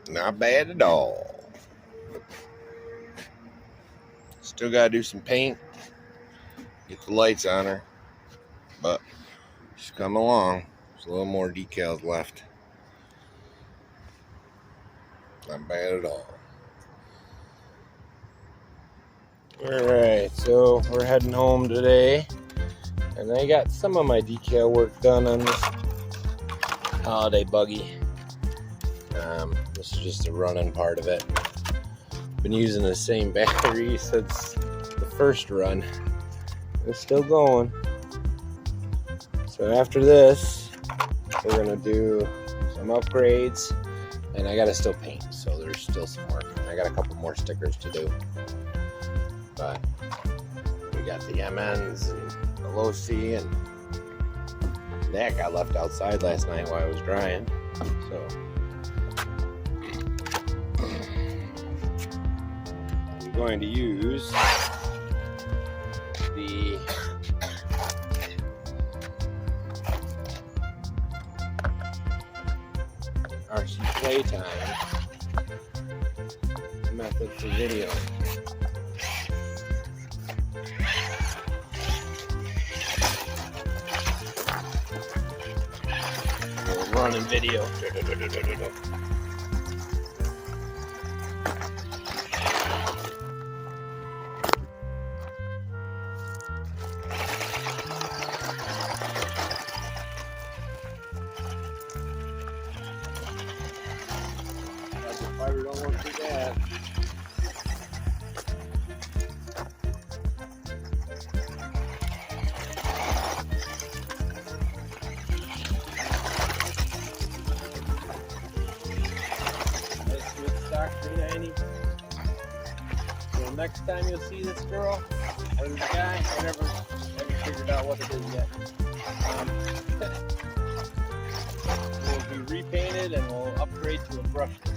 Not bad at all. Still gotta do some paint, get the lights on her, but she's coming along. There's a little more decals left. Not bad at all. Alright, so we're heading home today, and I got some of my decal work done on this Holiday Buggy. This is just a running part of it. Been using the same battery since the first run. It's still going. So after this, we're gonna do some upgrades, and I gotta still paint, so there's still some work. I got a couple more stickers to do, but we got the MNs and the low C, and that got left outside last night while I was drying. So I'm going to use the RC Playtime method for video. We're running video. Fiber don't work too bad. Nice good stock for Annie. So next time you'll see this girl or this guy, I never figured out what it is yet. We'll be repainted and we'll upgrade to a brushless.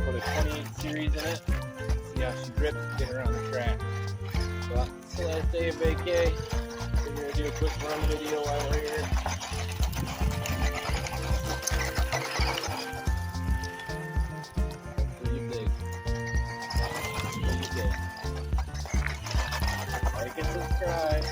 Put a 28 series in it, see how she grips to get her on the track. So that's the last day of vacay. We're going to do a quick run video while we're here. Pretty big. Pretty big. Like and subscribe.